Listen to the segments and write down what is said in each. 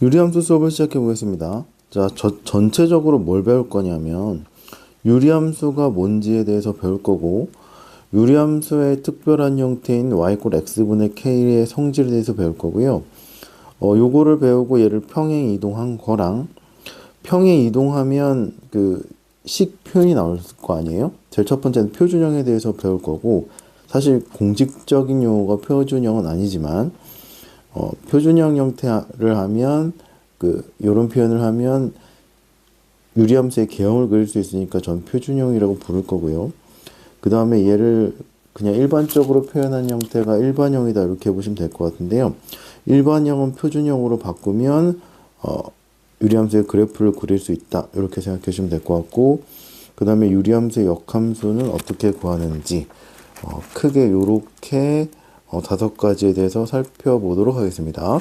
유리함수 수업을 시작해 보겠습니다. 자, 전체적으로 뭘 배울 거냐면 유리함수가 뭔지에 대해서 배울 거고, 유리함수의 특별한 형태인 y 꼴 x분의 k의 성질에 대해서 배울 거고요. 요거를 배우고 얘를 평행 이동한 거랑, 평행 이동하면 그 식 표현이 나올 거 아니에요? 제일 첫 번째는 표준형에 대해서 배울 거고, 사실 공식적인 용어가 표준형은 아니지만 표준형 형태를 하면 요런 표현을 하면 유리함수의 개형을 그릴 수 있으니까 전 표준형이라고 부를 거고요. 그 다음에 얘를 그냥 일반적으로 표현한 형태가 일반형이다 이렇게 보시면 될 것 같은데요. 일반형은 표준형으로 바꾸면 유리함수의 그래프를 그릴 수 있다 이렇게 생각해 주시면 될 것 같고, 그 다음에 유리함수의 역함수는 어떻게 구하는지 크게 이렇게 5가지에 대해서 살펴보도록 하겠습니다.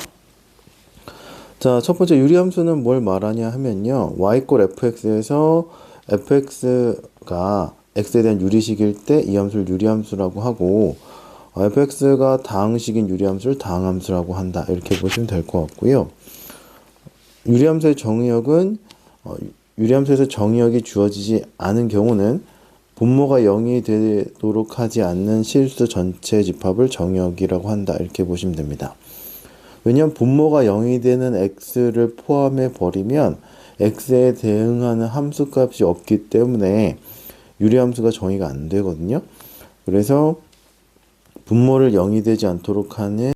자, 첫 번째 유리함수는 뭘 말하냐 하면요. y꼴 fx에서 fx가 x에 대한 유리식일 때 이 함수를 유리함수라고 하고, fx가 다항식인 유리함수를 다항함수라고 한다 이렇게 보시면 될 것 같고요. 유리함수의 정의역은 유리함수에서 정의역이 주어지지 않은 경우는 분모가 0이 되도록 하지 않는 실수 전체 집합을 정의역이라고 한다 이렇게 보시면 됩니다. 왜냐하면 분모가 0이 되는 x를 포함해 버리면 x에 대응하는 함수값이 없기 때문에 유리함수가 정의가 안 되거든요. 그래서 분모를 0이 되지 않도록 하는,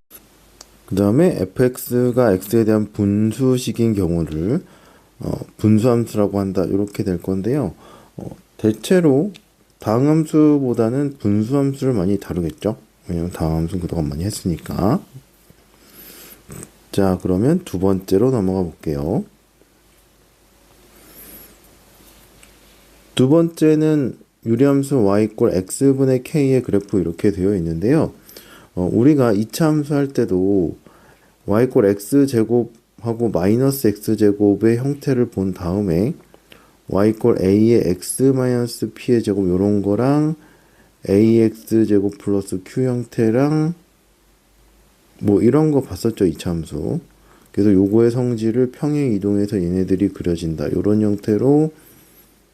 그 다음에 fx가 x에 대한 분수식인 경우를 분수함수라고 한다 이렇게 될 건데요. 대체로 다항함수보다는 분수함수를 많이 다루겠죠. 왜냐면 다항함수는 그동안 많이 했으니까. 자, 그러면 두 번째로 넘어가 볼게요. 두 번째는 유리함수 y 꼴 x분의 k의 그래프 이렇게 되어 있는데요. 우리가 2차 함수 할 때도 y 꼴 x제곱하고 마이너스 x제곱의 형태를 본 다음에 y 꼴 a의 x 마이너스 p의 제곱 요런 거랑 ax제곱 플러스 q 형태랑 뭐 이런 거 봤었죠, 2차 함수. 그래서 요거의 성질을 평행 이동해서 얘네들이 그려진다 요런 형태로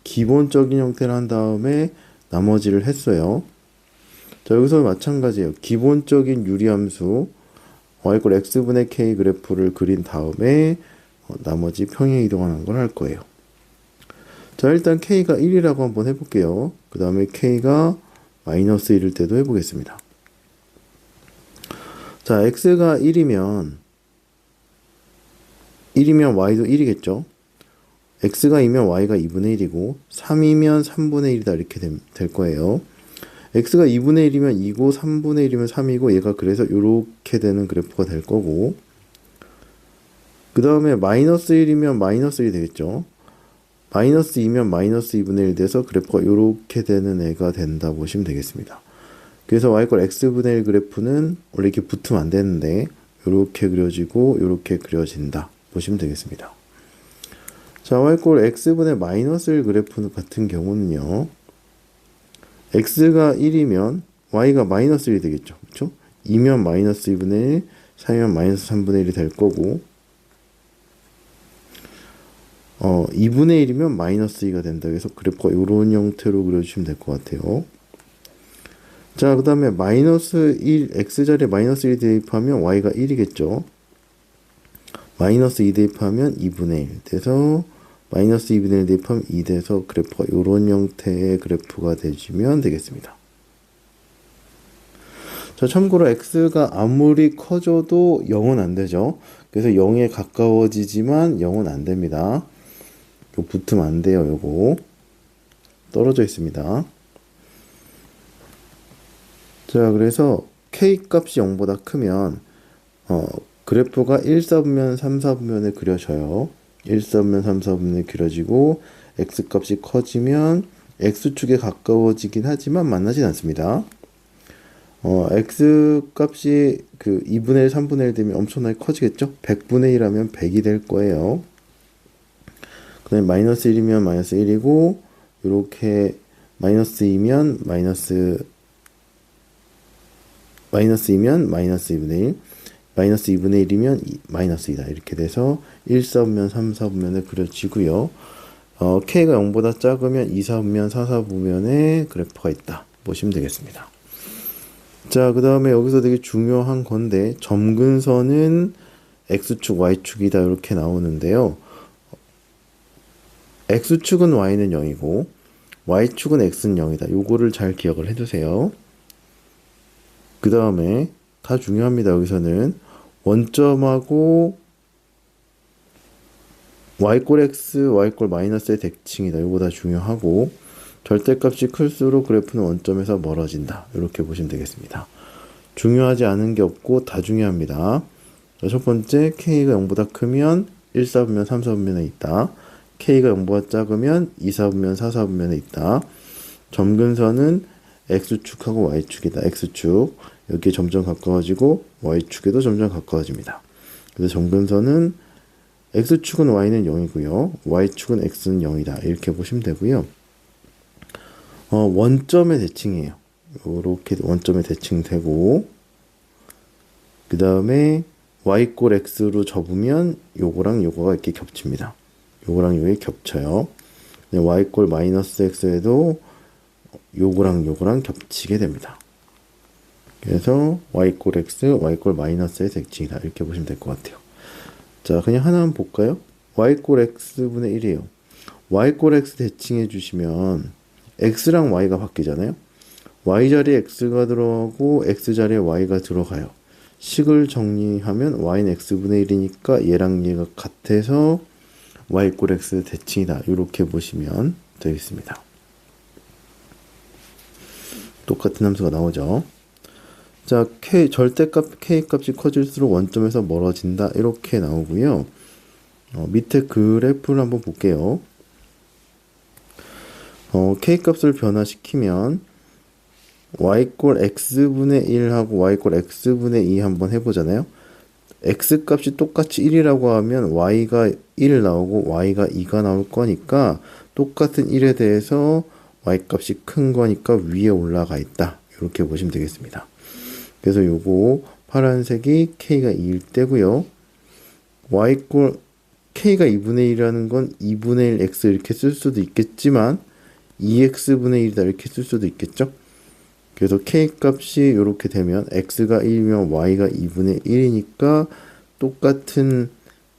기본적인 형태를 한 다음에 나머지를 했어요. 자, 여기서 마찬가지예요. 기본적인 유리함수 y 꼴 x분의 k 그래프를 그린 다음에 나머지 평행 이동하는 걸 할 거예요. 자, 일단 k가 1이라고 한번 해볼게요. 그 다음에 k가 마이너스 1일 때도 해보겠습니다. 자, x가 1이면 y도 1이겠죠. x가 2면 y가 2분의 1이고 3이면 3분의 1이다 이렇게 될 거예요. x가 2분의 1이면 2고 3분의 1이면 3이고 얘가 그래서 이렇게 되는 그래프가 될 거고, 그 다음에 마이너스 1이면 마이너스 1이 되겠죠. 마이너스 2면 마이너스 2분의 1 돼서 그래프가 이렇게 되는 애가 된다 보시면 되겠습니다. 그래서 y꼴 x분의 1 그래프는 원래 이렇게 붙으면 안 되는데 이렇게 그려지고 이렇게 그려진다 보시면 되겠습니다. 자, y꼴 x분의 마이너스 1 그래프 같은 경우는요. x가 1이면 y가 마이너스 1이 되겠죠. 그렇죠? 2면 마이너스 2분의 1, 3이면 마이너스 3분의 1이 될 거고, 2분의 1이면 마이너스 2가 된다. 그래서 그래프가 이런 형태로 그려주시면 될 것 같아요. 자, 그 다음에 마이너스 1, x자리에 마이너스 1 대입하면 y가 1이겠죠. 마이너스 2 대입하면 2분의 1 돼서 마이너스 2분의 1 대입하면 2 돼서 그래프가 이런 형태의 그래프가 되시면 되겠습니다. 자, 참고로 x가 아무리 커져도 0은 안 되죠. 그래서 0에 가까워지지만 0은 안 됩니다. 이거 붙으면 안 돼요. 요거 떨어져 있습니다. 자, 그래서 k 값이 0보다 크면 그래프가 1, 4분면, 3, 4분면에 그려져요. 1, 4분면, 3, 4분면에 그려지고 x 값이 커지면 x축에 가까워지긴 하지만 만나진 않습니다. x 값이 2분의 1, 3분의 1 되면 엄청나게 커지겠죠? 100분의 1 하면 100이 될 거예요. 그 다음에 마이너스 1이면 마이너스 1이고, 이렇게 마이너스 2면 마이너스 2면 마이너스 2분의 1, 마이너스 2분의 1이면 마이너스 2다. 이렇게 돼서 1, 4분면, 3, 4분면에 그려지고요. K가 0보다 작으면 2, 4분면, 4, 4분면에 그래프가 있다. 보시면 되겠습니다. 자, 그 다음에 여기서 되게 중요한 건데 점근선은 X축, Y축이다. 이렇게 나오는데요. X축은 Y는 0이고 Y축은 X는 0이다. 요거를 잘 기억을 해두세요. 그 다음에 다 중요합니다. 여기서는 원점하고 Y꼴 X, Y꼴 마이너스의 대칭이다. 요거 다 중요하고 절대값이 클수록 그래프는 원점에서 멀어진다. 이렇게 보시면 되겠습니다. 중요하지 않은 게 없고 다 중요합니다. 첫 번째, K가 0보다 크면 1, 4분면, 3, 4분면에 있다. K가 0보다 작으면 2, 4분면, 4, 4분면에 있다. 점근선은 X축하고 Y축이다. X축. 여기에 점점 가까워지고 Y축에도 점점 가까워집니다. 그래서 점근선은 X축은 Y는 0이고요. Y축은 X는 0이다. 이렇게 보시면 되고요. 원점의 대칭이에요. 이렇게 원점의 대칭되고 그 다음에 Y꼴 X로 접으면 요거랑 요거가 이렇게 겹칩니다. 요거랑 요게 겹쳐요. Y꼴 마이너스 X에도 요거랑 요거랑 겹치게 됩니다. 그래서 Y꼴 X, Y꼴 마이너스의 대칭이다. 이렇게 보시면 될 것 같아요. 자, 그냥 하나만 볼까요? Y꼴 X분의 1이에요. Y꼴 X 대칭해 주시면 X랑 Y가 바뀌잖아요. Y 자리에 X가 들어가고 X 자리에 Y가 들어가요. 식을 정리하면 Y는 X분의 1이니까 얘랑 얘가 같아서 Y꼴 X 대칭이다. 이렇게 보시면 되겠습니다. 똑같은 함수가 나오죠. 자, 절대값 K 값이 커질수록 원점에서 멀어진다. 이렇게 나오고요. 밑에 그래프를 한번 볼게요. K 값을 변화시키면 Y꼴 X분의 1하고 Y꼴 X분의 2 한번 해보잖아요. X 값이 똑같이 1이라고 하면 Y가 1 나오고 Y가 2가 나올 거니까 똑같은 1에 대해서 Y 값이 큰 거니까 위에 올라가 있다. 이렇게 보시면 되겠습니다. 그래서 요거 파란색이 K가 2일 때고요. Y꼴 K가 2분의 1이라는 건 2분의 1 X 이렇게 쓸 수도 있겠지만 2X분의 1이다 이렇게 쓸 수도 있겠죠. 그래서 K 값이 이렇게 되면 X가 1이면 Y가 2분의 1이니까 똑같은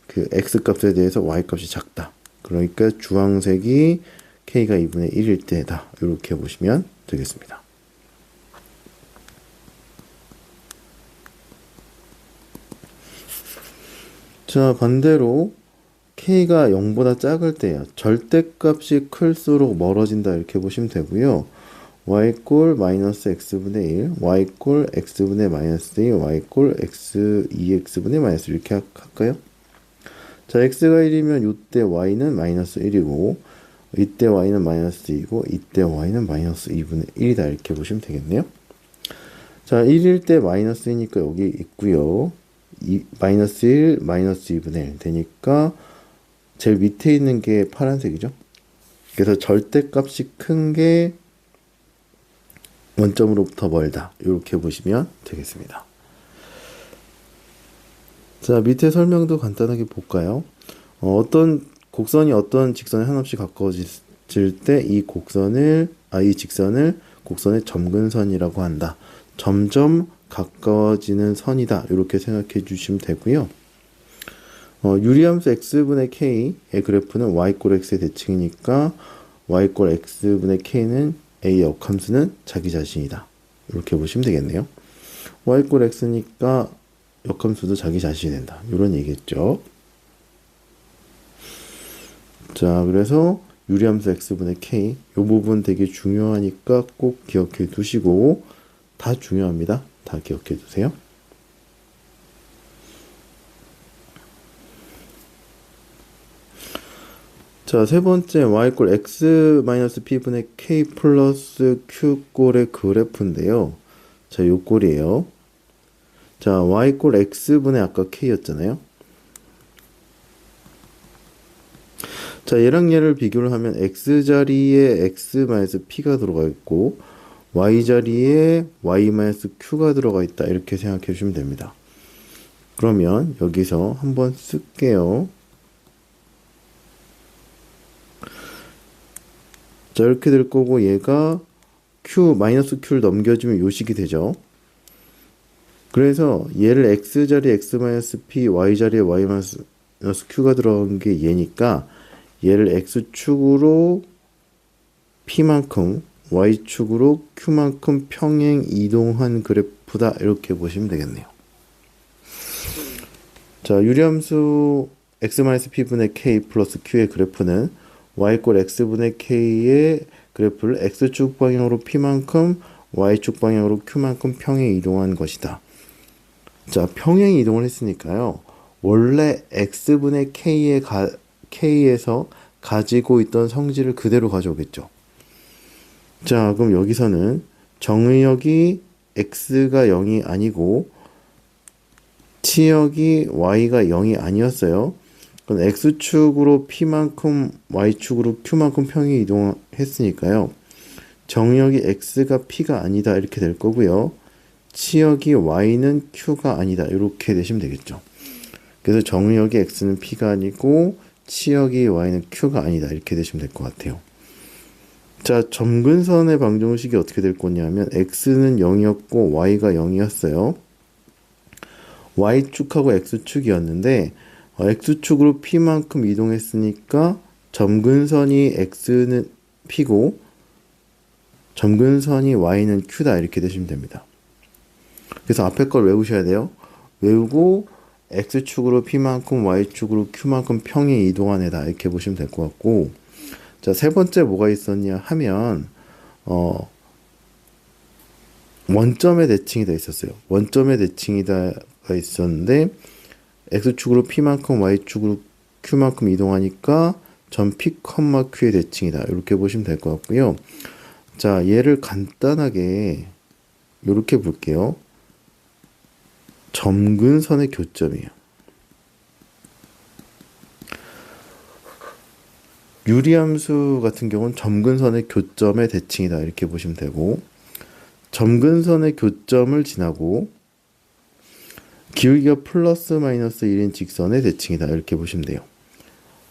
그 X 값에 대해서 Y 값이 작다. 그러니까 주황색이 K가 2분의 1일 때다. 이렇게 보시면 되겠습니다. 자, 반대로 K가 0보다 작을 때야. 절대값이 클수록 멀어진다. 이렇게 보시면 되고요. Y꼴 마이너스 X분의 1, Y꼴 X분의 마이너스 2, Y꼴 X 2X분의 마이너스 1 이렇게 할까요? 자, X가 1이면 이때 Y는 마이너스 1이고 이때 Y는 마이너스 2이고 이때 Y는 마이너스 2분의 1이다. 이렇게 보시면 되겠네요. 자, 1일 때 마이너스 2니까 여기 있고요. 마이너스 1, 마이너스 2분의 1 되니까 제일 밑에 있는 게 파란색이죠. 그래서 절대값이 큰 게 원점으로부터 멀다. 이렇게 보시면 되겠습니다. 자, 밑에 설명도 간단하게 볼까요? 어떤 곡선이 어떤 직선에 한없이 가까워질 때 이 직선을 곡선의 점근선이라고 한다. 점점 가까워지는 선이다. 이렇게 생각해 주시면 되고요. 유리함수 x분의 k의 그래프는 y꼴 x의 대칭이니까 y꼴 x분의 k는 a의 역함수는 자기 자신이다. 이렇게 보시면 되겠네요. y꼴 x니까 역함수도 자기 자신이 된다. 이런 얘기겠죠. 자, 그래서 유리함수 x분의 k 이 부분 되게 중요하니까 꼭 기억해 두시고 다 중요합니다. 다 기억해 두세요. 자, 세 번째 y꼴 x-p분의 k 플러스 q꼴의 그래프인데요. 자, 요 꼴이에요. 자, y꼴 x분의 아까 k였잖아요. 자, 얘랑 얘를 비교를 하면 x자리에 x-p가 들어가 있고 y자리에 y-q가 들어가 있다. 이렇게 생각해 주시면 됩니다. 그러면 여기서 한번 쓸게요. 자, 이렇게 될 거고 얘가 마이너스 q를 넘겨주면 요식이 되죠. 그래서 얘를 x 자리에 x-p, y 자리에 y-q가 들어간 게 얘니까 얘를 x축으로 p만큼 y축으로 q만큼 평행 이동한 그래프다 이렇게 보시면 되겠네요. 자, 유리함수 x-p분의 k 플러스 q의 그래프는 y 꼴 x분의 k의 그래프를 x축 방향으로 p만큼 y축 방향으로 q만큼 평행 이동한 것이다. 자, 평행 이동을 했으니까요. 원래 x분의 k에서 가지고 있던 성질을 그대로 가져오겠죠. 자, 그럼 여기서는 정의역이 x가 0이 아니고 치역이 y가 0이 아니었어요. 그럼 x축으로 p만큼 y축으로 q만큼 평행 이동했으니까요. 정의역이 x가 p가 아니다 이렇게 될 거고요. 치역이 y는 q가 아니다 이렇게 되시면 되겠죠. 그래서 정의역이 x는 p가 아니고 치역이 y는 q가 아니다 이렇게 되시면 될 것 같아요. 자, 점근선의 방정식이 어떻게 될 거냐면 x는 0이었고 y가 0이었어요. y축하고 x축이었는데 x축으로 p만큼 이동했으니까 점근선이 x는 p고 점근선이 y는 q다 이렇게 되시면 됩니다. 그래서 앞에 걸 외우셔야 돼요. 외우고 x축으로 p만큼 y축으로 q만큼 평행 이동한 애다 이렇게 보시면 될 것 같고, 자, 세 번째 뭐가 있었냐 하면 원점의 대칭이다 있었어요. 원점의 대칭이다가 있었는데 x축으로 p만큼 y축으로 q만큼 이동하니까 점 p, q의 대칭이다 이렇게 보시면 될 것 같고요. 자, 얘를 간단하게 이렇게 볼게요. 점근선의 교점이에요. 유리함수 같은 경우는 점근선의 교점의 대칭이다 이렇게 보시면 되고, 점근선의 교점을 지나고 기울기가 플러스 마이너스 1인 직선의 대칭이다 이렇게 보시면 돼요.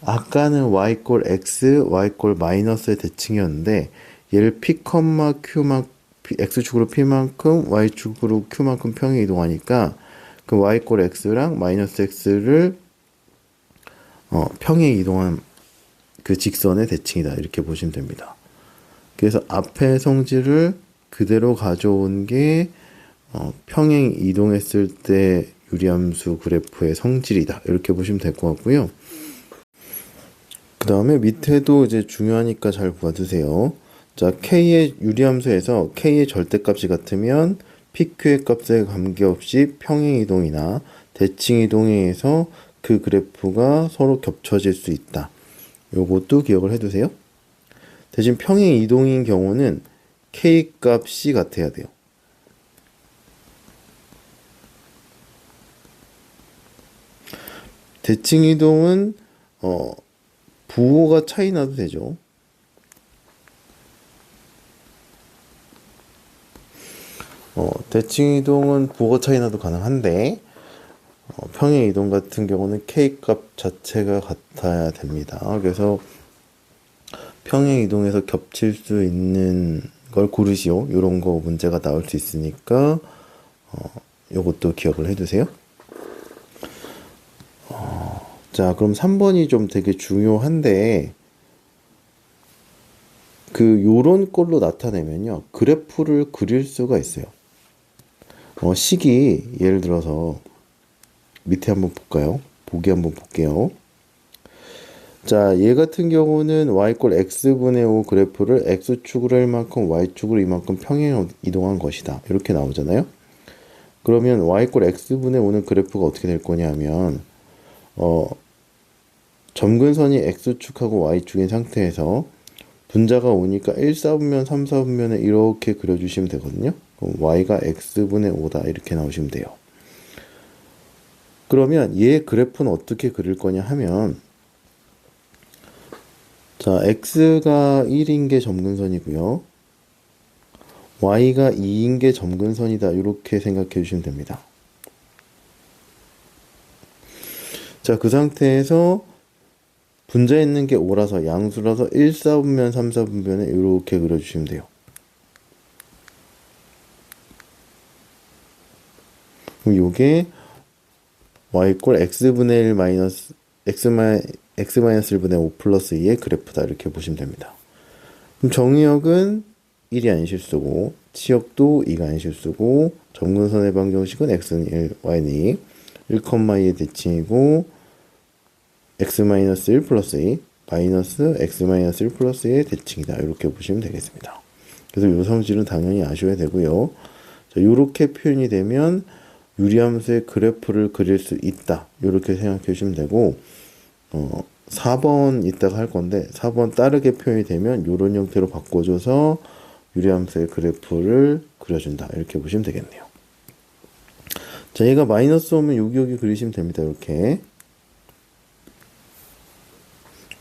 아까는 y 꼴 x, y 꼴 마이너스의 대칭이었는데 얘를 p, q만 x축으로 p만큼 y축으로 q만큼 평행 이동하니까 그 y 꼴 x랑 마이너스 x를 평행 이동한 그 직선의 대칭이다 이렇게 보시면 됩니다. 그래서 앞에 성질을 그대로 가져온 게 평행 이동했을 때 유리함수 그래프의 성질이다 이렇게 보시면 될 것 같고요. 그 다음에 밑에도 이제 중요하니까 잘 봐주세요. 자, k의 유리함수에서 k의 절대값이 같으면 pq의 값에 관계없이 평행 이동이나 대칭 이동에 의해서 그 그래프가 서로 겹쳐질 수 있다. 요것도 기억을 해두세요. 대신 평행 이동인 경우는 k 값이 같아야 돼요. 대칭 이동은 부호가 차이 나도 되죠. 대칭 이동은 부호가 차이 나도 가능한데 평행 이동 같은 경우는 k 값 자체가 같아야 됩니다. 그래서 평행 이동에서 겹칠 수 있는 걸 고르시오. 이런 거 문제가 나올 수 있으니까 요것도 기억을 해두세요. 자, 그럼 3번이 좀 되게 중요한데 요런 걸로 나타내면요 그래프를 그릴 수가 있어요. 식이 예를 들어서 밑에 한번 볼까요? 보기 한번 볼게요. 자, 얘 같은 경우는 y 꼴 x분의 5 그래프를 x축으로 1만큼 y축으로 이만큼 평행 이동한 것이다 이렇게 나오잖아요. 그러면 y 꼴 x분의 5는 그래프가 어떻게 될 거냐면 점근선이 x축하고 y축인 상태에서 분자가 오니까 1, 4분면, 3, 4분면에 이렇게 그려주시면 되거든요. 그럼 y가 x분의 5다 이렇게 나오시면 돼요. 그러면 얘 그래프는 어떻게 그릴 거냐 하면, 자, x가 1인 게 점근선이고요. y가 2인 게 점근선이다 이렇게 생각해 주시면 됩니다. 자, 그 상태에서 분자에 있는 게 5라서 양수라서 1, 4분면, 3, 4분면에 이렇게 그려주시면 돼요. 그럼 요게 y 꼴 x분의 1 마이너스 x 마이너스 1분의 5 플러스 2의 그래프다. 이렇게 보시면 됩니다. 그럼 정의역은 1이 아닌 실수고 치역도 2가 아닌 실수고 점근선의 방정식은 x는 1, y는 2, 1,2의 대칭이고 x-1 플러스 2 마이너스 x-1 플러스 2의 대칭이다. 이렇게 보시면 되겠습니다. 그래서 이 성질은 당연히 아셔야 되고요. 자, 이렇게 표현이 되면 유리함수의 그래프를 그릴 수 있다. 이렇게 생각해 주시면 되고 4번 이따가 할 건데 4번 따르게 표현이 되면 이런 형태로 바꿔줘서 유리함수의 그래프를 그려준다. 이렇게 보시면 되겠네요. 자, 얘가 마이너스 오면 여기 그리시면 됩니다. 이렇게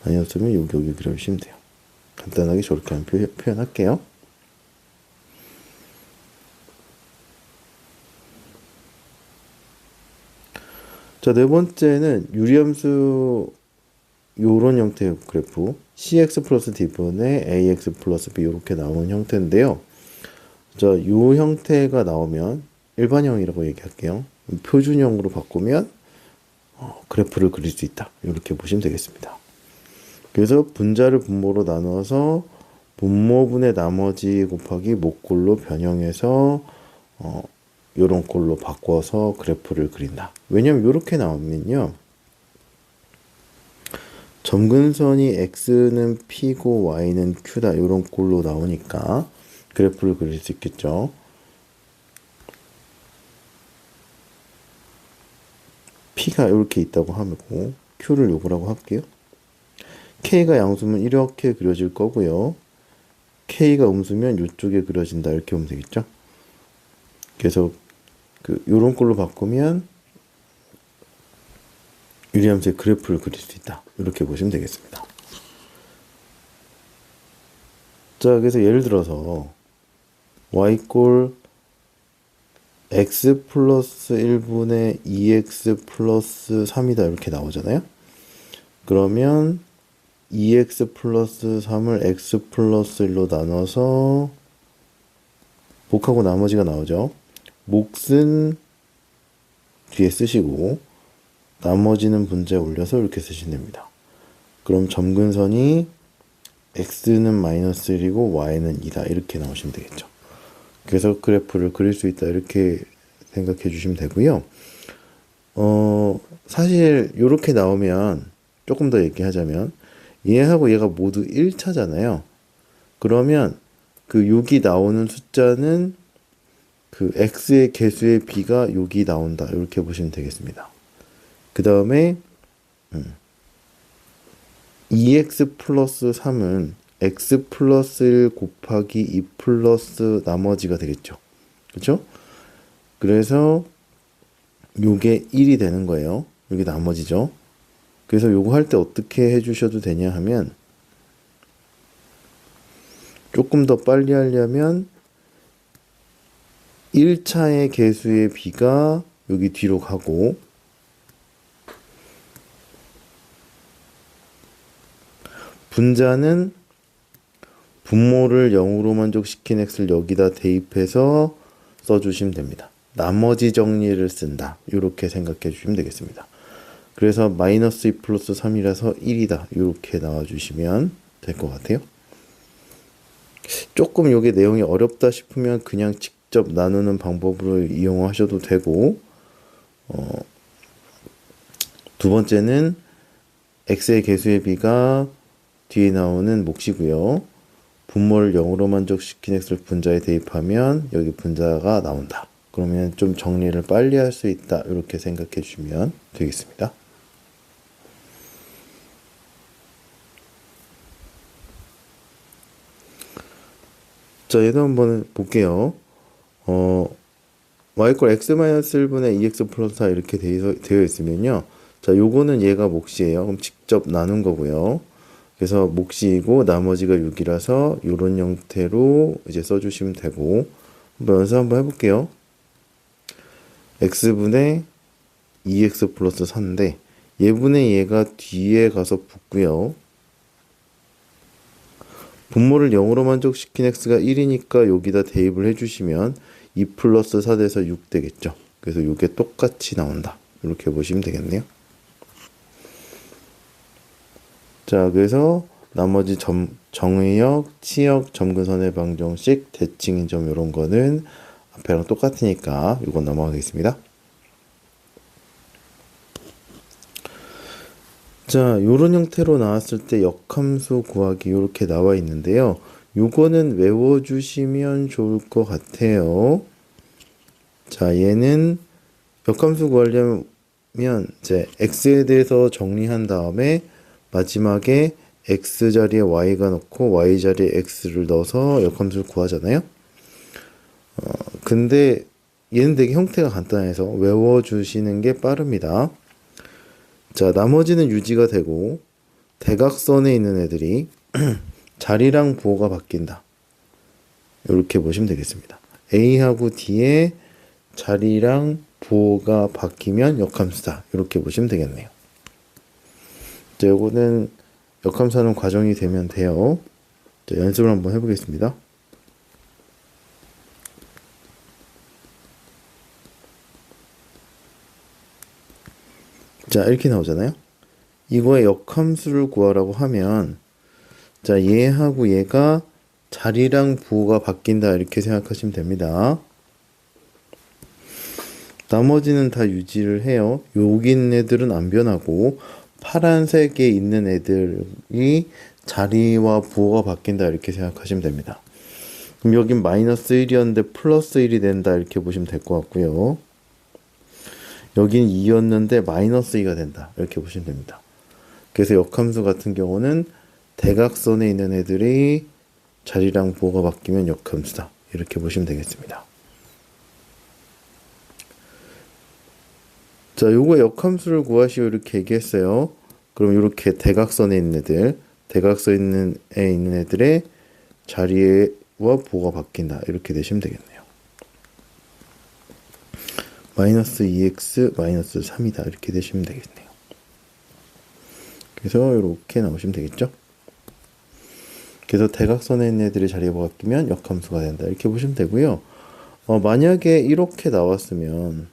마이너스 오면 여기 그려주시면 돼요. 간단하게 저렇게 한번 표현할게요. 자, 네 번째는 유리함수 요런 형태의 그래프 cx 플러스 d분의 ax 플러스 b 이렇게 나오는 형태인데요. 자, 요 형태가 나오면 일반형이라고 얘기할게요. 표준형으로 바꾸면 그래프를 그릴 수 있다. 이렇게 보시면 되겠습니다. 그래서 분자를 분모로 나누어서 분모분의 나머지 곱하기 목골로 변형해서 요런 꼴로 바꿔서 그래프를 그린다. 왜냐면 요렇게 나오면요. 점근선이 x는 p고 y는 q다. 요런 꼴로 나오니까 그래프를 그릴 수 있겠죠. p가 이렇게 있다고 하고 q를 요거라고 할게요. k가 양수면 이렇게 그려질 거고요. k가 음수면 이쪽에 그려진다. 이렇게 보면 되겠죠. 그래서 요런 꼴로 바꾸면 유리함수의 그래프를 그릴 수 있다. 이렇게 보시면 되겠습니다. 자, 그래서 예를 들어서 y꼴 x 플러스 1분의 2x 플러스 3이다. 이렇게 나오잖아요. 그러면 2x 플러스 3을 x 플러스 1로 나눠서 복하고 나머지가 나오죠. 몫은 뒤에 쓰시고 나머지는 분자에 올려서 이렇게 쓰시면 됩니다. 그럼 점근선이 x는 마이너스 1이고 y는 2다. 이렇게 나오시면 되겠죠. 그래서 그래프를 그릴 수 있다. 이렇게 생각해 주시면 되고요. 사실 이렇게 나오면 조금 더 얘기하자면 얘하고 얘가 모두 1차잖아요. 그러면 여기 나오는 숫자는 x의 개수의 b가 여기 나온다. 이렇게 보시면 되겠습니다. 그 다음에 2x 플러스 3은 x 플러스 1 곱하기 2 플러스 나머지가 되겠죠. 그렇죠? 그래서 요게 1이 되는 거예요. 여기 나머지죠. 그래서 요거 할 때 어떻게 해주셔도 되냐 하면 조금 더 빨리 하려면 1차의 개수의 b가 여기 뒤로 가고 분자는 분모를 0으로 만족시킨 x를 여기다 대입해서 써주시면 됩니다. 나머지 정리를 쓴다. 이렇게 생각해 주시면 되겠습니다. 그래서 마이너스 2 플러스 3이라서 1이다. 이렇게 나와주시면 될 것 같아요. 조금 이게 내용이 어렵다 싶으면 그냥 직접 나누는 방법으로 이용하셔도 되고 두 번째는 x의 개수의 b가 뒤에 나오는 몫이고요. 분모를 0으로 만족시킨 x를 분자에 대입하면 여기 분자가 나온다. 그러면 좀 정리를 빨리 할 수 있다. 이렇게 생각해 주시면 되겠습니다. 자, 얘도 한번 볼게요. y꼴 x-1분의 2x 플러스 4 이렇게 되어 있으면요. 자, 요거는 얘가 몫이에요. 그럼 직접 나눈 거고요. 그래서 몫이고 나머지가 6이라서 이런 형태로 이제 써주시면 되고 한번 연습 한번 해볼게요. x분의 2x 플러스 4인데 얘분의 얘가 뒤에 가서 붙고요. 분모를 0으로 만족시킨 x가 1이니까 여기다 대입을 해주시면 2 플러스 4 돼서 6 되겠죠. 그래서 이게 똑같이 나온다. 이렇게 보시면 되겠네요. 자, 그래서 나머지 정의역, 치역, 점근선의 방정식, 대칭인 점 이런 거는 앞에랑 똑같으니까 이건 넘어가겠습니다. 자, 요런 형태로 나왔을 때 역함수 구하기 이렇게 나와 있는데요. 요거는 외워주시면 좋을 것 같아요. 자, 얘는 역함수 구하려면 이제 x에 대해서 정리한 다음에 마지막에 x 자리에 y가 넣고 y 자리에 x를 넣어서 역함수를 구하잖아요. 근데 얘는 되게 형태가 간단해서 외워주시는 게 빠릅니다. 자, 나머지는 유지가 되고 대각선에 있는 애들이 자리랑 부호가 바뀐다. 이렇게 보시면 되겠습니다. A하고 D의 자리랑 부호가 바뀌면 역함수다. 이렇게 보시면 되겠네요. 자, 요거는 역함수하는 과정이 되면 돼요. 자, 연습을 한번 해보겠습니다. 자, 이렇게 나오잖아요. 이거의 역함수를 구하라고 하면 자, 얘하고 얘가 자리랑 부호가 바뀐다 이렇게 생각하시면 됩니다. 나머지는 다 유지를 해요. 여기 있는 애들은 안 변하고 파란색에 있는 애들이 자리와 부호가 바뀐다 이렇게 생각하시면 됩니다. 그럼 여긴 마이너스 1이었는데 플러스 1이 된다 이렇게 보시면 될 것 같고요. 여긴 2였는데 마이너스 2가 된다 이렇게 보시면 됩니다. 그래서 역함수 같은 경우는 대각선에 있는 애들이 자리랑 부호가 바뀌면 역함수다 이렇게 보시면 되겠습니다. 자, 요거 역함수를 구하시오 이렇게 얘기했어요. 그럼 이렇게 대각선에 있는 애들, 대각선에 있는 애들의 자리와 부호가 바뀐다 이렇게 되시면 되겠네요. 마이너스 2x 마이너스 3이다 이렇게 되시면 되겠네요. 그래서 이렇게 나오시면 되겠죠. 그래서 대각선에 있는 애들의 자리가 바뀌면 역함수가 된다 이렇게 보시면 되고요. 만약에 이렇게 나왔으면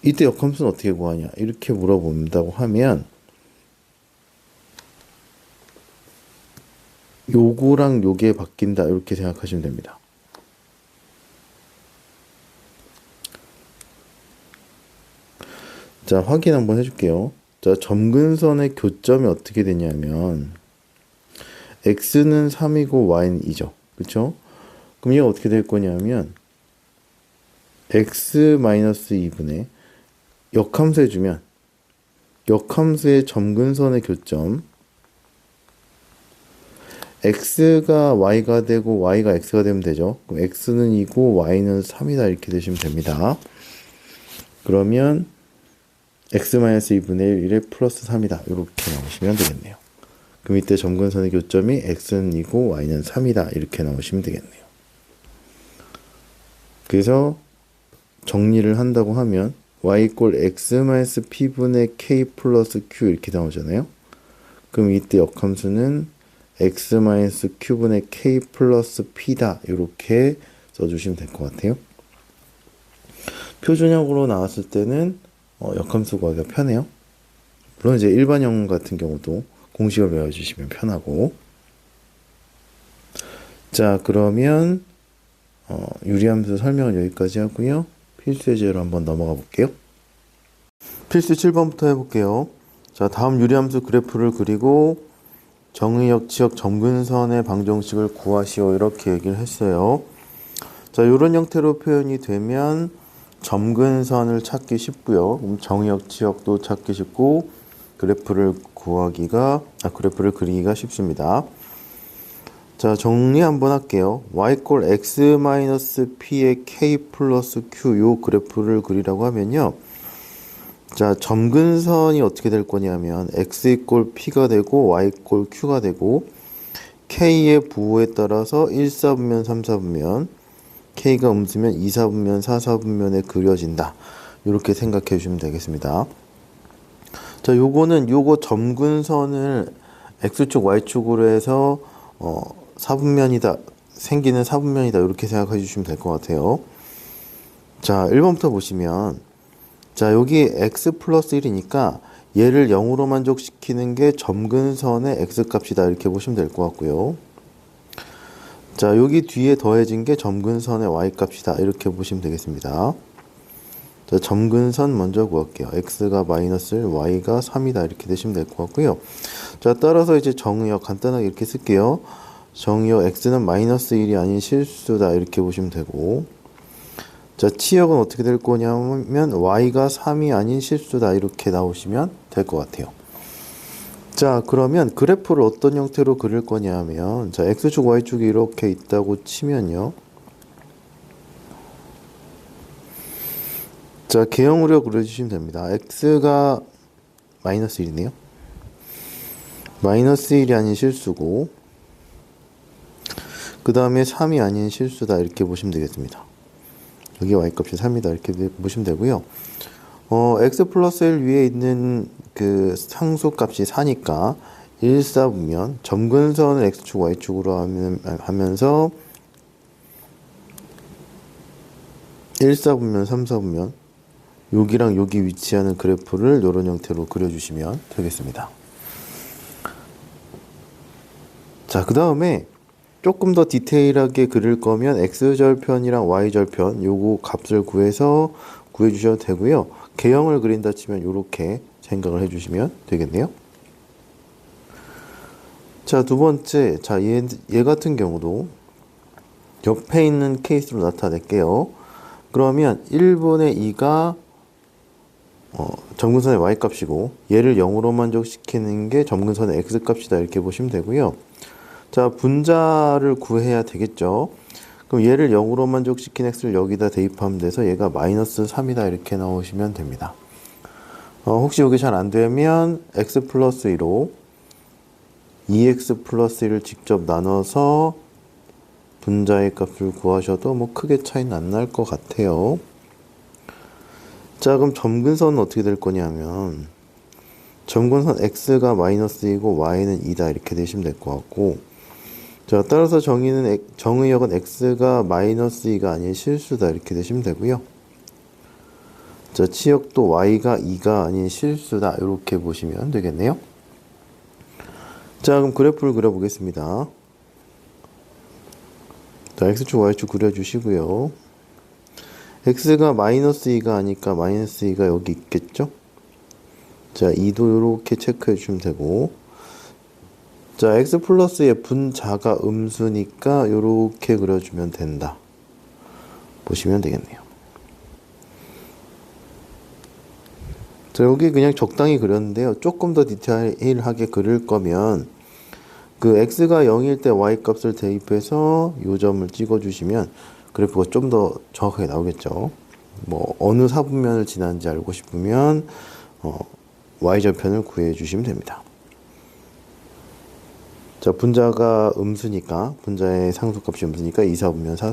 이때 역함수는 어떻게 구하냐 이렇게 물어본다고 하면 요거랑 요게 바뀐다 이렇게 생각하시면 됩니다. 자, 확인 한번 해줄게요. 자, 점근선의 교점이 어떻게 되냐면 x는 3이고 y는 2죠. 그쵸? 그럼 얘가 어떻게 될 거냐면 x-2분의 역함수 해주면 역함수의 점근선의 교점 x가 y가 되고 y가 x가 되면 되죠. 그럼 x는 2고 y는 3이다 이렇게 되시면 됩니다. 그러면 x-2분의 1에 플러스 3이다 이렇게 나오시면 되겠네요. 그럼 이때 점근선의 교점이 x는 2고 y는 3이다 이렇게 나오시면 되겠네요. 그래서 정리를 한다고 하면 y = x-p분의 k 플러스 q 이렇게 나오잖아요. 그럼 이때 역함수는 x-q분의 k 플러스 p다 이렇게 써주시면 될 것 같아요. 표준형으로 나왔을 때는 역함수 구하기가 편해요. 물론 이제 일반형 같은 경우도 공식을 외워주시면 편하고. 자, 그러면 유리함수 설명은 여기까지 하고요. 필수 예제로 한번 넘어가 볼게요. 필수 7번부터 해볼게요. 자, 다음 유리함수 그래프를 그리고 정의역, 치역, 점근선의 방정식을 구하시오 이렇게 얘기를 했어요. 자, 이런 형태로 표현이 되면 점근선을 찾기 쉽고요. 그럼 정의역, 치역도 찾기 쉽고 그래프를 그리기가 쉽습니다. 자, 정리 한번 할게요. y = x-p의 k 플러스 q 요 그래프를 그리라고 하면요. 자, 점근선이 어떻게 될 거냐면 x = p가 되고 y = q가 되고 k의 부호에 따라서 1, 4분면, 3, 4분면 K가 음수면 2, 4분면, 4, 4분면에 그려진다. 이렇게 생각해 주시면 되겠습니다. 자, 요거 점근선을 X축, Y축으로 해서 4분면이다. 생기는 4분면이다. 이렇게 생각해 주시면 될 것 같아요. 자, 1번부터 보시면 자, 여기 x 플러스 1이니까 얘를 0으로 만족시키는 게 점근선의 x값이다. 이렇게 보시면 될 것 같고요. 자, 여기 뒤에 더해진 게 점근선의 y값이다. 이렇게 보시면 되겠습니다. 자, 점근선 먼저 구할게요. x가 마이너스 1, y가 3이다. 이렇게 되시면 될 것 같고요. 자, 따라서 이제 정의역 간단하게 이렇게 쓸게요. 정의역 x는 마이너스 1이 아닌 실수다. 이렇게 보시면 되고, 자, 치역은 어떻게 될 거냐면 y가 3이 아닌 실수다. 이렇게 나오시면 될 것 같아요. 자, 그러면 그래프를 어떤 형태로 그릴 거냐면, 자, x축, y축이 이렇게 있다고 치면요. 자, 개형으로 그려주시면 됩니다. x가 마이너스 1이네요. 마이너스 1이 아닌 실수고, 그 다음에 3이 아닌 실수다. 이렇게 보시면 되겠습니다. 여기 y값이 3이다. 이렇게 보시면 되고요. x 플러스 1 위에 있는 그 상수값이 4니까 1, 4분면 점근선을 x축, y축으로 하면서 1, 4분면, 3, 4분면 여기랑 여기 위치하는 그래프를 이런 형태로 그려주시면 되겠습니다. 자, 그 다음에 조금 더 디테일하게 그릴 거면 x절편이랑 y절편 요거 값을 구해주셔도 되고요. 개형을 그린다 치면 이렇게 생각을 해주시면 되겠네요. 자, 두 번째, 자, 얘 같은 경우도 옆에 있는 케이스로 나타낼게요. 그러면 1분의 2가 점근선의 y값이고 얘를 0으로 만족시키는 게 점근선의 x값이다. 이렇게 보시면 되고요. 자, 분자를 구해야 되겠죠. 그럼 얘를 0으로 만족시킨 x를 여기다 대입하면 돼서 얘가 마이너스 3이다. 이렇게 나오시면 됩니다. 혹시 여기 잘 안 되면 x 플러스 2로 2x 플러스 1을 직접 나눠서 분자의 값을 구하셔도 뭐 크게 차이는 안 날 것 같아요. 자, 그럼 점근선은 어떻게 될 거냐면 점근선 x가 마이너스 2고 y는 2다. 이렇게 되시면 될 것 같고, 자, 따라서 정의역은 x가 마이너스 2가 아닌 실수다. 이렇게 되시면 되고요. 자, 치역도 y가 2가 아닌 실수다. 이렇게 보시면 되겠네요. 자, 그럼 그래프를 그려보겠습니다. 자, x축, y축 그려주시고요. x가 마이너스 2가 아니까 마이너스 2가 여기 있겠죠? 자, 2도 이렇게 체크해 주시면 되고, 자, x 플러스의 분자가 음수니까 이렇게 그려주면 된다. 보시면 되겠네요. 자, 여기 그냥 적당히 그렸는데요. 조금 더 디테일하게 그릴 거면 그 x가 0일 때 y값을 대입해서 요 점을 찍어주시면 그래프가 좀 더 정확하게 나오겠죠. 뭐 어느 사분면을 지나는지 알고 싶으면 y절편을 구해 주시면 됩니다. 자, 분자가 음수니까 분자의 상수값이 음수니까 2, 4분면, 4,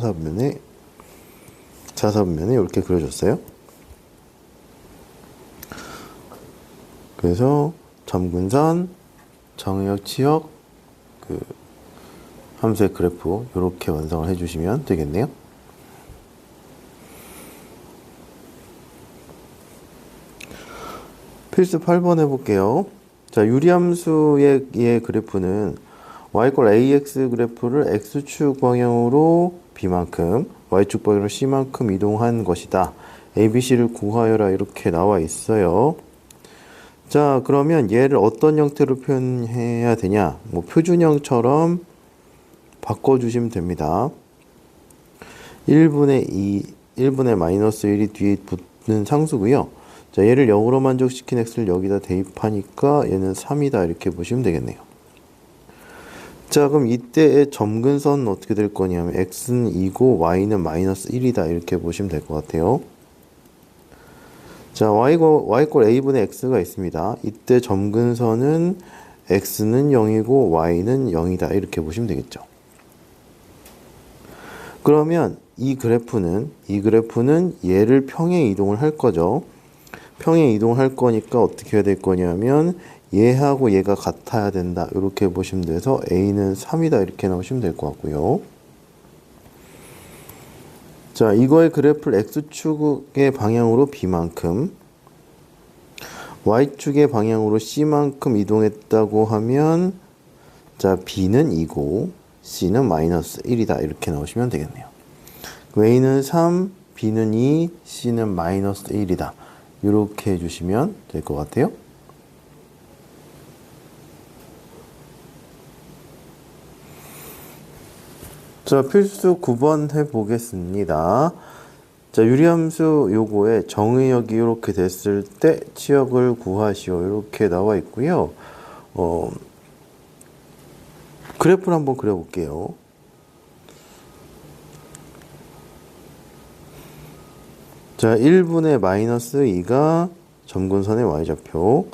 4분면에 이렇게 그려줬어요. 그래서 점근선, 정의역, 치역, 그 함수의 그래프 이렇게 완성을 해주시면 되겠네요. 필수 8번 해볼게요. 자, 유리함수의 그래프는 y=ax 그래프를 x축 방향으로 b만큼, y축 방향으로 c만큼 이동한 것이다. abc를 구하여라. 이렇게 나와 있어요. 자, 그러면 얘를 어떤 형태로 표현해야 되냐? 뭐 표준형처럼 바꿔주시면 됩니다. 1분의 마이너스 1이 뒤에 붙는 상수고요. 자, 얘를 0으로 만족시킨 x를 여기다 대입하니까 얘는 3이다. 이렇게 보시면 되겠네요. 자, 그럼 이때의 점근선은 어떻게 될 거냐면 x는 2고 y는 마이너스 1이다. 이렇게 보시면 될 것 같아요. 자, y= a분의 x가 있습니다. 이때 점근선은 x는 0이고 y는 0이다. 이렇게 보시면 되겠죠. 그러면 이 그래프는 얘를 평행 이동을 할 거죠. 평행 이동할 거니까 어떻게 해야 될 거냐면 얘하고 얘가 같아야 된다. 이렇게 보시면 돼서 A는 3이다. 이렇게 나오시면 될 것 같고요. 자, 이거의 그래프를 X축의 방향으로 B만큼, Y축의 방향으로 C만큼 이동했다고 하면, 자, B는 2고, C는 마이너스 1이다. 이렇게 나오시면 되겠네요. A는 3, B는 2, C는 마이너스 1이다. 이렇게 해주시면 될 것 같아요. 자, 필수 9번 해보겠습니다. 자, 유리함수 요거에 정의역이 이렇게 됐을 때 치역을 구하시오. 이렇게 나와 있고요. 그래프를 한번 그려볼게요. 자, 1분의 마이너스 2가 점근선의 y좌표.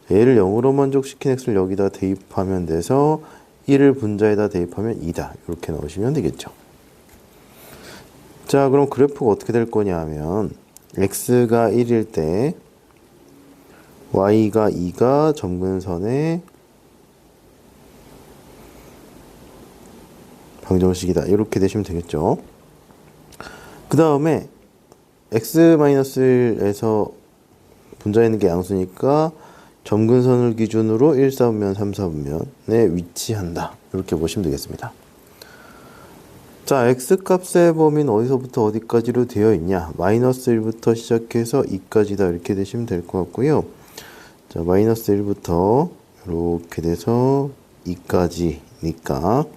얘를 0으로 만족시킨 x를 여기다 대입하면 돼서 1을 분자에다 대입하면 2다. 이렇게 나오시면 되겠죠. 자, 그럼 그래프가 어떻게 될 거냐 하면 x가 1일 때 y가 2가 점근선의 방정식이다. 이렇게 되시면 되겠죠. 그 다음에 x-1에서 분자에 있는 게 양수니까 점근선을 기준으로 1, 4분면, 3, 4분면에 위치한다. 이렇게 보시면 되겠습니다. 자, x값의 범위는 어디서부터 어디까지로 되어 있냐? 마이너스 1부터 시작해서 2까지다. 이렇게 되시면 될 것 같고요. 자, 마이너스 1부터 이렇게 돼서 2까지니까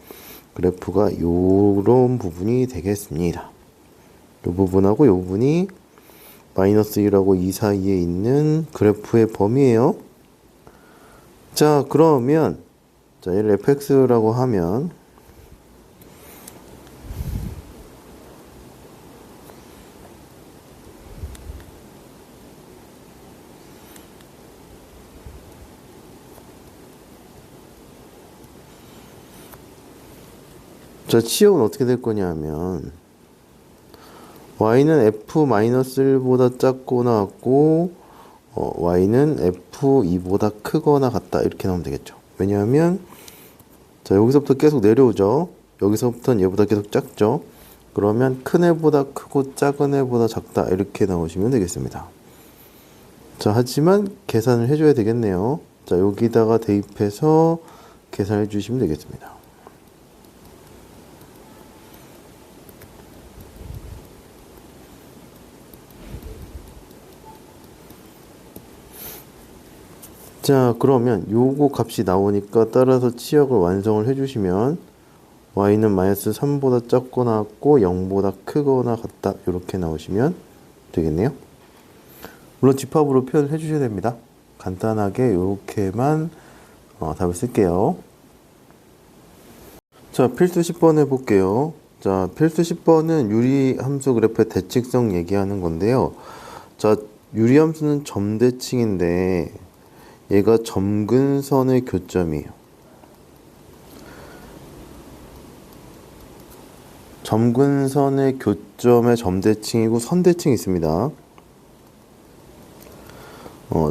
그래프가 요런 부분이 되겠습니다. 이 부분하고 이 부분이 마이너스 1하고 2 사이에 있는 그래프의 범위예요. 자, 그러면 자, 얘를 fx라고 하면 자, 치역은 어떻게 될 거냐 하면 y는 f-1보다 작거나 같고 y는 f2보다 크거나 같다. 이렇게 나오면 되겠죠. 왜냐하면 자, 여기서부터 계속 내려오죠. 여기서부터는 얘보다 계속 작죠. 그러면 큰 애보다 크고 작은 애보다 작다. 이렇게 나오시면 되겠습니다. 자, 하지만 계산을 해줘야 되겠네요. 자, 여기다가 대입해서 계산해 주시면 되겠습니다. 자, 그러면 요거 값이 나오니까 따라서 치역을 완성을 해주시면 y는 마이너스 3보다 작거나 같고 0보다 크거나 같다. 이렇게 나오시면 되겠네요. 물론 집합으로 표현을 해주셔야 됩니다. 간단하게 이렇게만 답을 쓸게요. 자, 필수 10번 해볼게요. 자, 필수 10번은 유리함수 그래프의 대칭성 얘기하는 건데요. 자, 유리함수는 점대칭인데 얘가 점근선의 교점이에요. 점근선의 교점에 점대칭이고 선대칭이 있습니다.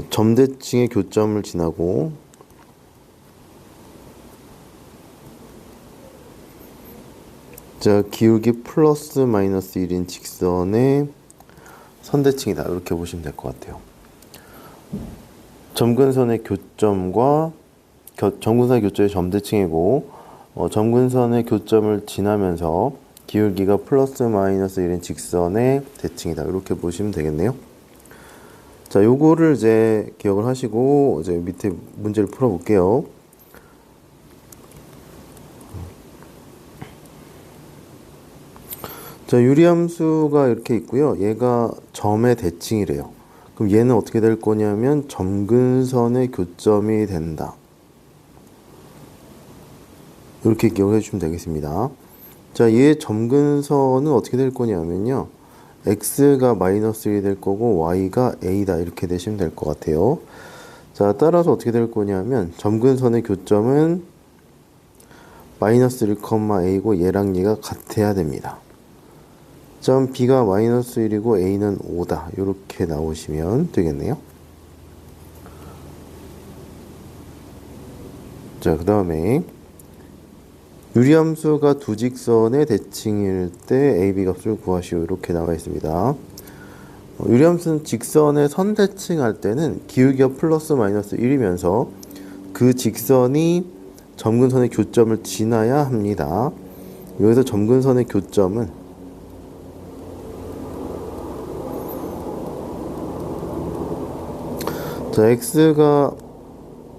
점대칭의 교점을 지나고 자, 기울기 플러스 마이너스 1인 직선의 선대칭이다. 이렇게 보시면 될 것 같아요. 점근선의 교점과 점근선의 교점이 점대칭이고 점근선의 교점을 지나면서 기울기가 플러스 마이너스 1인 직선의 대칭이다. 이렇게 보시면 되겠네요. 자, 요거를 이제 기억을 하시고 이제 밑에 문제를 풀어볼게요. 자, 유리함수가 이렇게 있고요. 얘가 점의 대칭이래요. 그럼 얘는 어떻게 될 거냐면 점근선의 교점이 된다. 이렇게 기억해 주시면 되겠습니다. 자, 얘 점근선은 어떻게 될 거냐면요. x가 마이너스 1이 될 거고 y가 a다. 이렇게 되시면 될 것 같아요. 자, 따라서 어떻게 될 거냐면 점근선의 교점은 마이너스 1, a고 얘랑 얘가 같아야 됩니다. 점 B가 마이너스 1이고 A는 5다. 이렇게 나오시면 되겠네요. 자, 그 다음에 유리함수가 두 직선의 대칭일 때 AB 값을 구하시오. 이렇게 나와 있습니다. 유리함수는 직선의 선대칭할 때는 기울기가 플러스 마이너스 1이면서 그 직선이 점근선의 교점을 지나야 합니다. 여기서 점근선의 교점은 자, x가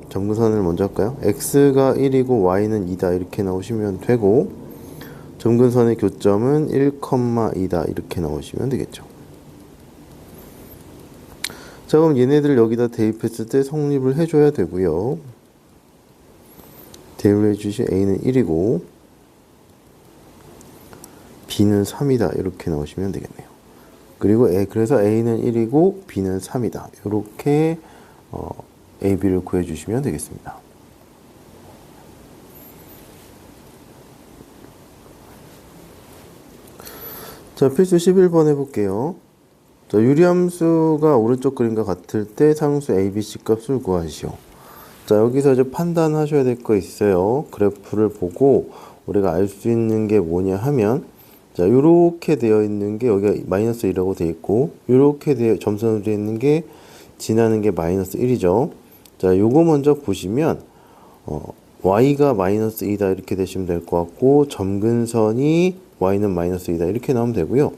점근선을 먼저 할까요? x가 1이고 y는 2다 이렇게 나오시면 되고 점근선의 교점은 1,2다 이렇게 나오시면 되겠죠. 자, 그럼 얘네들 여기다 대입했을 때 성립을 해줘야 되고요. 대입을 해주시 a는 1이고 b는 3이다 이렇게 나오시면 되겠네요. 그리고 그래서 a는 1이고 b는 3이다 이렇게 a, b를 구해주시면 되겠습니다. 자, 필수 11번 해볼게요. 자, 유리함수가 오른쪽 그림과 같을 때 상수 a, b, c 값을 구하시오. 자, 여기서 이제 판단하셔야 될 거 있어요. 그래프를 보고 우리가 알 수 있는 게 뭐냐 하면 자, 요렇게 되어 있는 게 여기가 마이너스 1이라고 되어 있고 요렇게 점선으로 되어 있는 게 지나는 게 마이너스 1이죠. 자, 요거 먼저 보시면 y가 마이너스 2다 이렇게 되시면 될 것 같고 점근선이 y는 마이너스 2다 이렇게 나오면 되고요.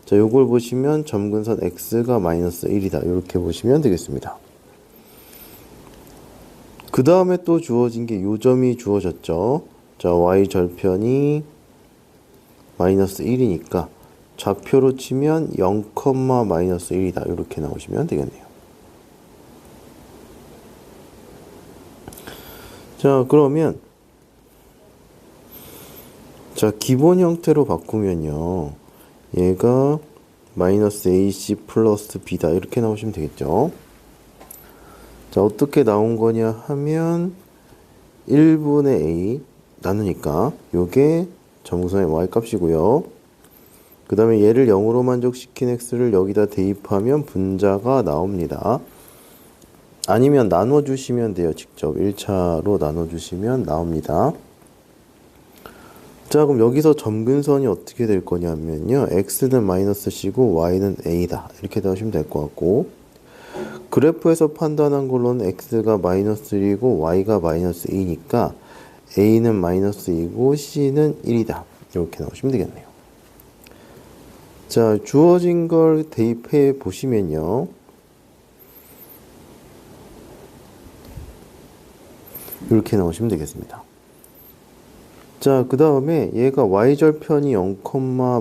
자, 요걸 보시면 점근선 x가 마이너스 1이다 이렇게 보시면 되겠습니다. 그 다음에 또 주어진 게 요 점이 주어졌죠. 자, y 절편이 마이너스 1이니까 좌표로 치면 0, 마이너스 1이다 이렇게 나오시면 되겠네요. 자, 그러면 자, 기본 형태로 바꾸면요 얘가 마이너스 AC 플러스 B다 이렇게 나오시면 되겠죠. 자, 어떻게 나온 거냐 하면 1분의 A 나누니까 요게 점근선의 y 값이고요. 그 다음에 얘를 0으로 만족시킨 x를 여기다 대입하면 분자가 나옵니다. 아니면 나눠주시면 돼요. 직접 1차로 나눠주시면 나옵니다. 자, 그럼 여기서 점근선이 어떻게 될 거냐면요 x는 마이너스 c고 y는 a다 이렇게 나오시면 될 것 같고 그래프에서 판단한 걸로는 x가 마이너스 1이고 y가 마이너스 2니까 a는 마이너스 2고 c는 1이다 이렇게 나오시면 되겠네요. 자, 주어진 걸 대입해 보시면요 이렇게 나오시면 되겠습니다. 자, 그 다음에 얘가 y절편이 0,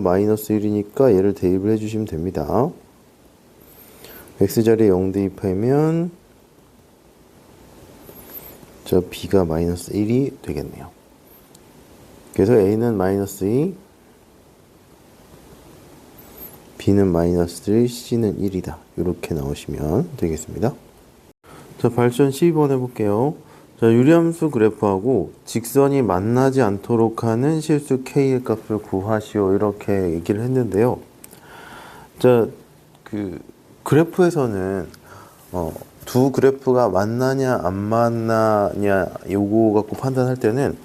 마이너스 1이니까 얘를 대입을 해주시면 됩니다. x자리에 0 대입하면 저 b가 마이너스 1이 되겠네요. 그래서 a는 마이너스 2, b는 마이너스 1, c는 1이다. 이렇게 나오시면 되겠습니다. 자, 발전 12번 해볼게요. 자, 유리함수 그래프하고 직선이 만나지 않도록 하는 실수 k의 값을 구하시오. 이렇게 얘기를 했는데요. 자, 그래프에서는 두 그래프가 만나냐 안 만나냐 요거 갖고 판단할 때는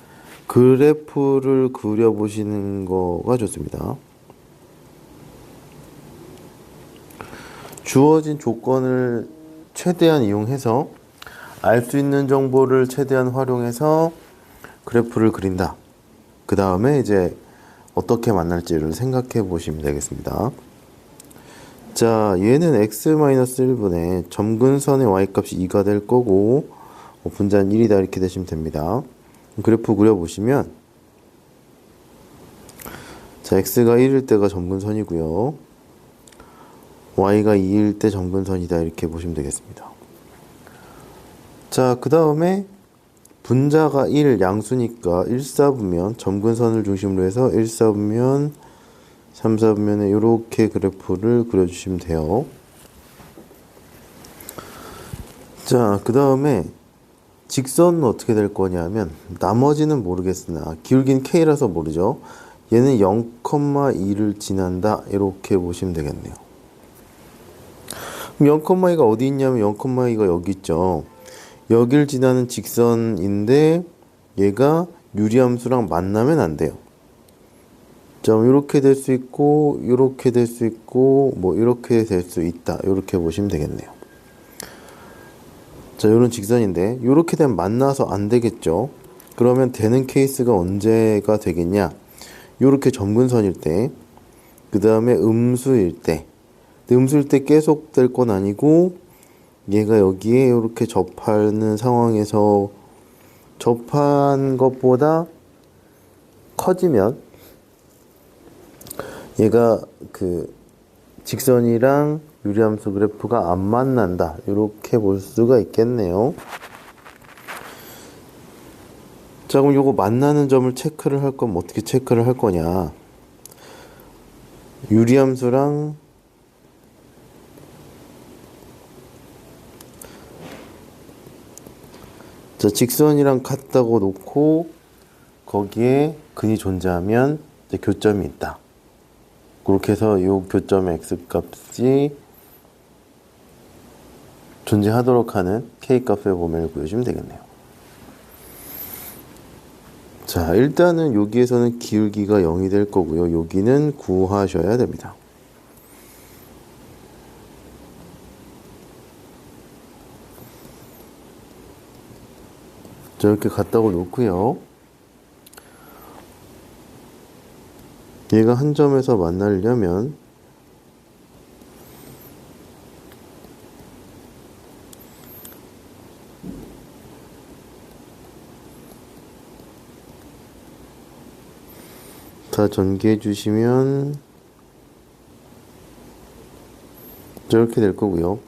그래프를 그려보시는 거가 좋습니다. 주어진 조건을 최대한 이용해서 알 수 있는 정보를 최대한 활용해서 그래프를 그린다. 그 다음에 이제 어떻게 만날지를 생각해 보시면 되겠습니다. 자, 얘는 x-1분의 점근선의 y값이 2가 될 거고 분자는 1이다 이렇게 되시면 됩니다. 그래프 그려보시면 자, x가 1일 때가 점근선이고요. y가 2일 때 점근선이다 이렇게 보시면 되겠습니다. 자, 그 다음에 분자가 1 양수니까 1, 4분면 점근선을 중심으로 해서 1, 4분면 3, 4분면에 이렇게 그래프를 그려주시면 돼요. 자, 그 다음에 직선은 어떻게 될 거냐 하면 나머지는 모르겠으나 기울기는 k라서 모르죠. 얘는 0,2를 지난다. 이렇게 보시면 되겠네요. 0,2가 어디 있냐면 0,2가 여기 있죠. 여길 지나는 직선인데 얘가 유리함수랑 만나면 안 돼요. 자, 이렇게 될 수 있고 이렇게 될 수 있고 뭐 이렇게 될 수 있다. 이렇게 보시면 되겠네요. 자, 이런 직선인데 이렇게 되면 만나서 안 되겠죠. 그러면 되는 케이스가 언제가 되겠냐? 이렇게 점근선일 때, 그 다음에 음수일 때. 음수일 때 계속 될 건 아니고 얘가 여기에 이렇게 접하는 상황에서 접한 것보다 커지면 얘가 그 직선이랑 유리함수 그래프가 안 만난다. 이렇게 볼 수가 있겠네요. 자, 그럼 요거 만나는 점을 체크를 할 거면 어떻게 체크를 할 거냐? 유리함수랑 자, 직선이랑 같다고 놓고 거기에 근이 존재하면 이제 교점이 있다. 그렇게 해서 이 교점의 x값이 존재하도록 하는 k값의 범위를 구해주면 되겠네요. 자, 일단은 여기에서는 기울기가 0이 될 거고요. 여기는 구하셔야 됩니다. 자, 이렇게 갖다고 놓고요. 얘가 한 점에서 만나려면 다 전개해 주시면 저렇게 될 거고요.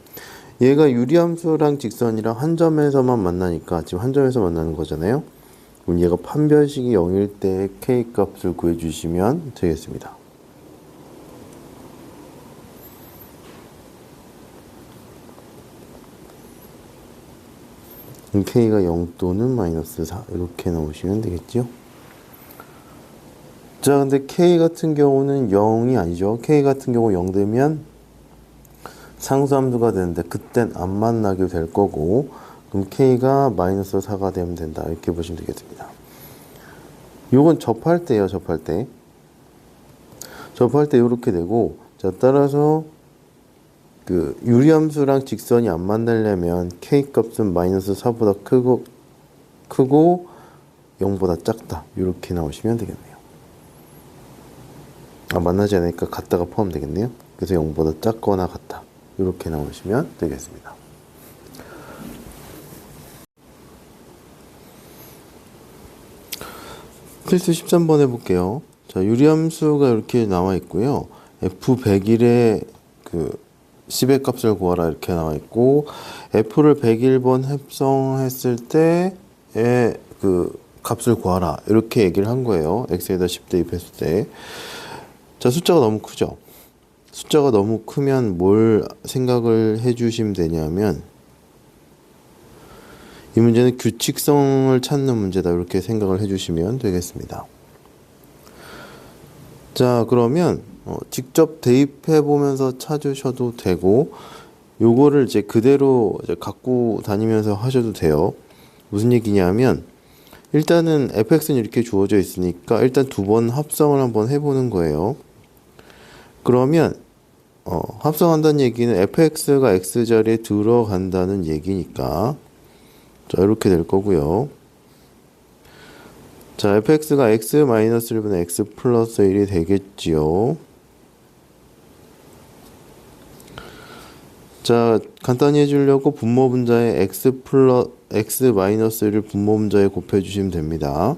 얘가 유리함수랑 직선이랑 한 점에서만 만나니까 지금 한 점에서 만나는 거잖아요. 그럼 얘가 판별식이 0일 때 k값을 구해 주시면 되겠습니다. k가 0 또는 마이너스 4 이렇게 나오시면 되겠죠. 자, 근데 k 같은 경우는 0이 아니죠. k 같은 경우 0 되면 상수함수가 되는데 그땐 안 만나게 될 거고, 그럼 k가 마이너스 4가 되면 된다. 이렇게 보시면 되겠습니다. 요건 접할 때예요. 접할 때 이렇게 되고, 자, 따라서 그 유리함수랑 직선이 안 만나려면 k값은 마이너스 4보다 크고 0보다 작다. 이렇게 나오시면 되겠네요. 만나지 않으니까 같다가 포함되겠네요. 그래서 0보다 작거나 같다. 이렇게 나오시면 되겠습니다. 필수 13번 해볼게요. 자, 유리함수가 이렇게 나와 있고요. f101의 그 10의 값을 구하라 이렇게 나와 있고, f를 101번 합성했을 때의 그 값을 구하라 이렇게 얘기를 한 거예요. x에다 10 대입했을 때. 자, 숫자가 너무 크죠? 숫자가 너무 크면 뭘 생각을 해주시면 되냐면, 이 문제는 규칙성을 찾는 문제다. 이렇게 생각을 해주시면 되겠습니다. 자, 그러면 직접 대입해 보면서 찾으셔도 되고, 요거를 이제 그대로 이제 갖고 다니면서 하셔도 돼요. 무슨 얘기냐면, 일단은 fx는 이렇게 주어져 있으니까 일단 두 번 합성을 한번 해보는 거예요. 그러면 합성한다는 얘기는 fx가 x자리에 들어간다는 얘기니까, 자, 이렇게 될 거고요. 자, fx가 x-1분의 x 플러스 1이 되겠지요. 자, 간단히 해주려고 분모 분자에 x-1을 분모 분자에 곱해주시면 됩니다.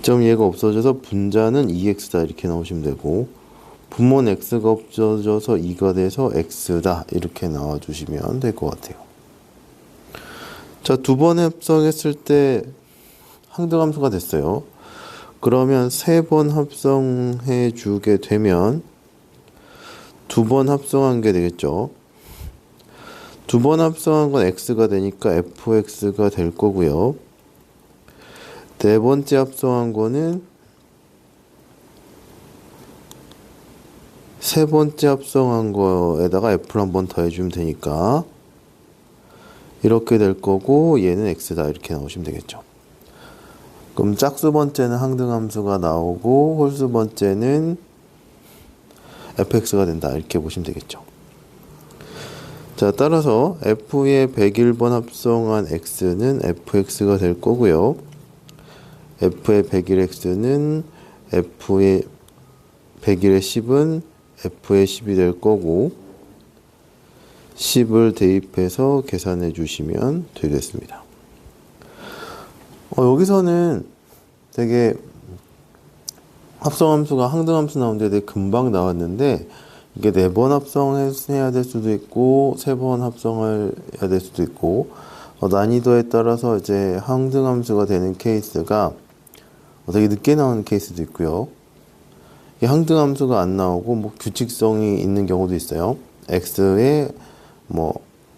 점 얘가 없어져서 분자는 2x다 이렇게 나오시면 되고, 분모는 x가 없어져서 2가 돼서 x다 이렇게 나와주시면 될 것 같아요. 자, 두 번 합성했을 때 항등함수가 됐어요. 그러면 세 번 합성해 주게 되면 두 번 합성한 게 되겠죠. 두 번 합성한 건 x가 되니까 fx가 될 거고요. 네 번째 합성한 거는 세 번째 합성한 거에다가 f를 한 번 더해주면 되니까 이렇게 될 거고 얘는 x다 이렇게 나오시면 되겠죠. 그럼 짝수 번째는 항등함수가 나오고 홀수 번째는 fx가 된다 이렇게 보시면 되겠죠. 자, 따라서 f의 101번 합성한 x는 fx가 될 거고요. f의 101x는 f의 101의 10은 f의 10이 될 거고 10을 대입해서 계산해 주시면 되겠습니다. 여기서는 되게 합성함수가 항등함수 나오는데 되게 금방 나왔는데 이게 4번 합성해야 될 수도 있고 3번 합성해야 될 수도 있고 난이도에 따라서 이제 항등함수가 되는 케이스가 되게 늦게 나오는 케이스도 있고요. 이 항등함수가 안 나오고 뭐 규칙성이 있는 경우도 있어요. x에 뭐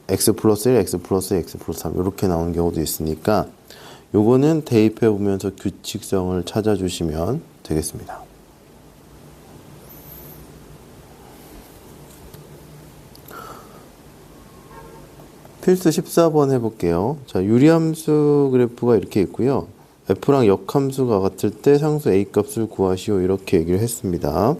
x 플러스 1, x 플러스 2, x 플러스 3 이렇게 나오는 경우도 있으니까 요거는 대입해 보면서 규칙성을 찾아주시면 되겠습니다. 필수 14번 해볼게요. 자, 유리함수 그래프가 이렇게 있고요. f랑 역함수가 같을 때 상수 a 값을 구하시오 이렇게 얘기를 했습니다.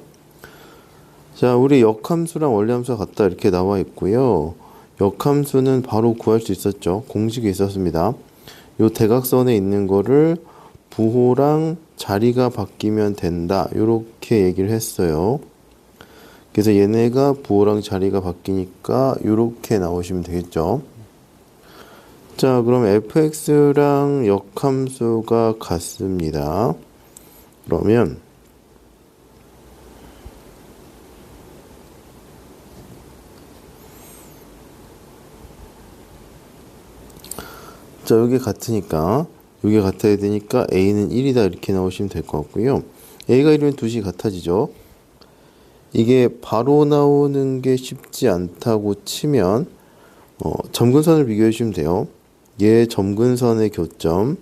자, 우리 역함수랑 원리함수가 같다 이렇게 나와 있고요. 역함수는 바로 구할 수 있었죠. 공식이 있었습니다. 요 대각선에 있는 거를 부호랑 자리가 바뀌면 된다 이렇게 얘기를 했어요. 그래서 얘네가 부호랑 자리가 바뀌니까 이렇게 나오시면 되겠죠. 자, 그럼 fx랑 역함수가 같습니다. 그러면 자, 여기 같으니까 여기 같아야 되니까 a는 1이다 이렇게 나오시면 될 것 같고요. a가 1이면 2시 같아지죠. 이게 바로 나오는 게 쉽지 않다고 치면 점근선을 비교해 주시면 돼요. 얘 점근선의 교점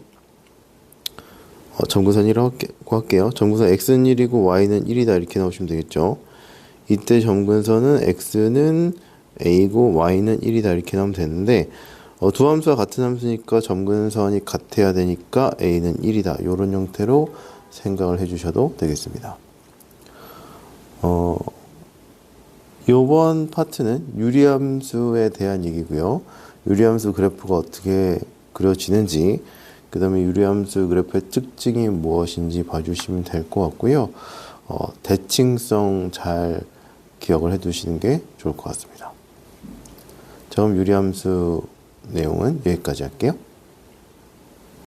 점근선이라고 할게요. 점근선 x는 1이고 y는 1이다 이렇게 나오시면 되겠죠. 이때 점근선은 x는 a고 y는 1이다 이렇게 나오면 되는데 두 함수가 같은 함수니까 점근선이 같아야 되니까 a는 1이다 이런 형태로 생각을 해주셔도 되겠습니다. 요번 파트는 유리함수에 대한 얘기고요. 유리함수 그래프가 어떻게 그려지는지, 그 다음에 유리함수 그래프의 특징이 무엇인지 봐주시면 될 것 같고요. 대칭성 잘 기억을 해두시는 게 좋을 것 같습니다. 자, 그럼 유리함수 내용은 여기까지 할게요.